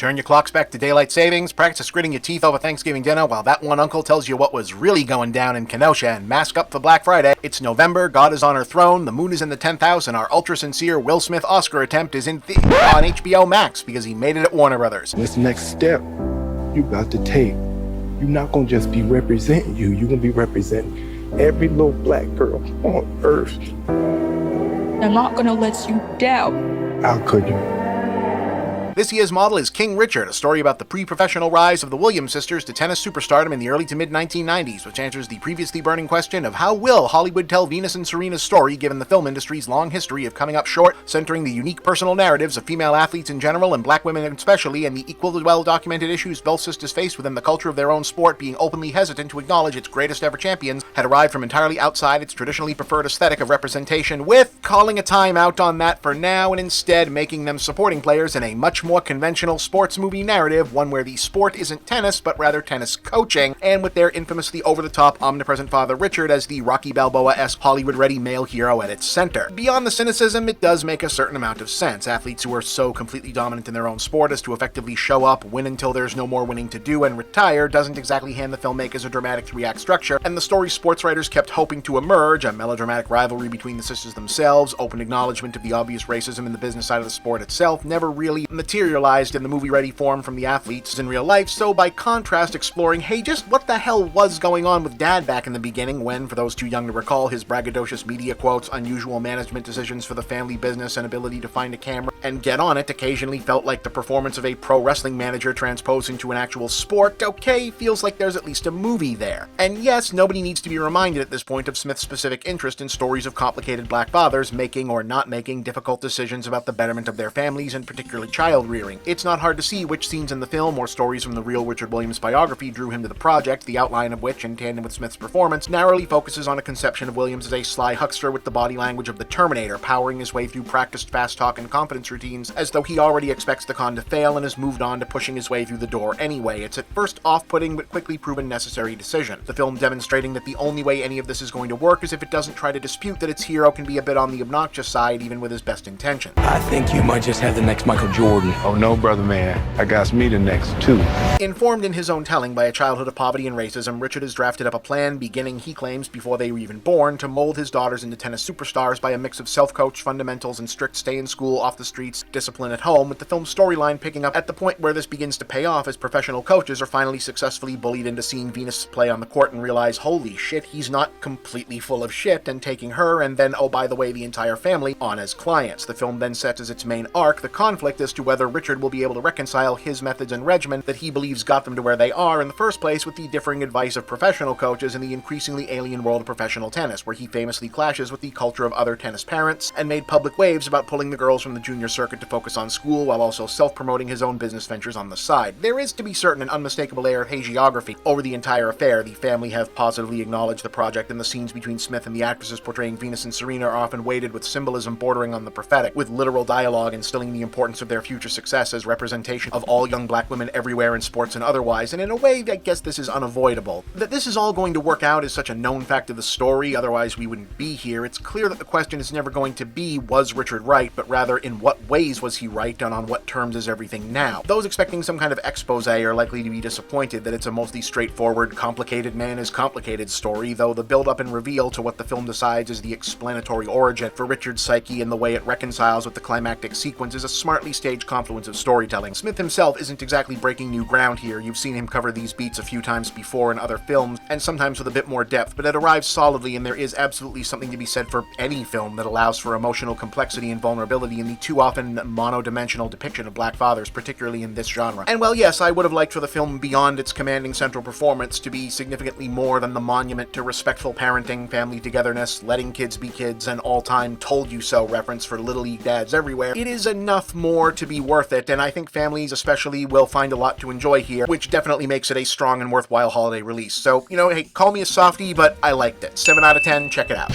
Turn your clocks back to daylight savings, practice gritting your teeth over Thanksgiving dinner while that one uncle tells you what was really going down in Kenosha, and mask up for Black Friday. It's November, God is on her throne, the moon is in the 10th house, and our ultra-sincere Will Smith Oscar attempt is on HBO Max because he made it at Warner Brothers. This next step you got to take, you're not going to just be representing you're going to be representing every little black girl on earth. I'm not going to let you down. How could you? This year's model is Kingrichard, a story about the pre-professional rise of the Williams sisters to tennis superstardom in the early to mid-1990s, which answers the previously burning question of how will Hollywood tell Venus and Serena's story given the film industry's long history of coming up short, centering the unique personal narratives of female athletes in general and black women especially, and the equally well-documented issues both sisters face within the culture of their own sport, being openly hesitant to acknowledge its greatest ever champions had arrived from entirely outside its traditionally preferred aesthetic of representation, with calling a time out on that for now and instead making them supporting players in a much more conventional sports movie narrative, one where the sport isn't tennis, but rather tennis coaching, and with their infamously over-the-top, omnipresent father Richard as the Rocky Balboa-esque Hollywood-ready male hero at its center. Beyond the cynicism, it does make a certain amount of sense. Athletes who are so completely dominant in their own sport as to effectively show up, win until there's no more winning to do, and retire doesn't exactly hand the filmmakers a dramatic three-act structure, and the story sports writers kept hoping to emerge, a melodramatic rivalry between the sisters themselves, open acknowledgement of the obvious racism in the business side of the sport itself, never really materialized in the movie-ready form from the athletes in real life, so by contrast exploring, hey, just what the hell was going on with Dad back in the beginning when, for those too young to recall, his braggadocious media quotes, unusual management decisions for the family business, and ability to find a camera and get on it occasionally felt like the performance of a pro wrestling manager transposed into an actual sport. Okay, feels like there's at least a movie there. And yes, nobody needs to be reminded at this point of Smith's specific interest in stories of complicated black fathers making or not making difficult decisions about the betterment of their families and particularly child rearing. It's not hard to see which scenes in the film or stories from the real Richard Williams biography drew him to the project, the outline of which, in tandem with Smith's performance, narrowly focuses on a conception of Williams as a sly huckster with the body language of the Terminator, powering his way through practiced fast talk and confidence routines as though he already expects the con to fail and has moved on to pushing his way through the door anyway. It's at first off-putting but quickly proven necessary decision. The film demonstrating that the only way any of this is going to work is if it doesn't try to dispute that its hero can be a bit on the obnoxious side even with his best intentions. I think you might just have the next Michael Jordan. Oh no, brother man, I got me the next too. Informed in his own telling by a childhood of poverty and racism, Richard has drafted up a plan beginning, he claims, before they were even born, to mold his daughters into tennis superstars by a mix of self-coach fundamentals and strict stay-in-school, off-the-streets discipline at home, with the film's storyline picking up at the point where this begins to pay off as professional coaches are finally successfully bullied into seeing Venus play on the court and realize, holy shit, he's not completely full of shit, and taking her and then, oh by the way, the entire family on as clients. The film then sets as its main arc the conflict as to whether Richard will be able to reconcile his methods and regimen that he believes got them to where they are in the first place with the differing advice of professional coaches in the increasingly alien world of professional tennis, where he famously clashes with the culture of other tennis parents and made public waves about pulling the girls from the junior circuit to focus on school while also self-promoting his own business ventures on the side. There is, to be certain, an unmistakable air of hagiography over the entire affair. The family have positively acknowledged the project, and the scenes between Smith and the actresses portraying Venus and Serena are often weighted with symbolism bordering on the prophetic, with literal dialogue instilling the importance of their future success as representation of all young black women everywhere in sports and otherwise, and in a way, I guess this is unavoidable. That this is all going to work out is such a known fact of the story, otherwise we wouldn't be here. It's clear that the question is never going to be, was Richard right, but rather, in what ways was he right, and on what terms is everything now? Those expecting some kind of expose are likely to be disappointed that it's a mostly straightforward, complicated man is complicated story, though the build-up and reveal to what the film decides is the explanatory origin for Richard's psyche and the way it reconciles with the climactic sequence is a smartly staged confluence of storytelling. Smith himself isn't exactly breaking new ground here. You've seen him cover these beats a few times before in other films, and sometimes with a bit more depth, but it arrives solidly, and there is absolutely something to be said for any film that allows for emotional complexity and vulnerability in the too often monodimensional depiction of black fathers, particularly in this genre. And well, yes, I would have liked for the film, beyond its commanding central performance, to be significantly more than the monument to respectful parenting, family togetherness, letting kids be kids, and all-time told-you-so reference for Little League dads everywhere. It is enough more to be worth it, and I think families especially will find a lot to enjoy here, which definitely makes it a strong and worthwhile holiday release. So, hey, call me a softie, but I liked it. 7 out of 10, check it out.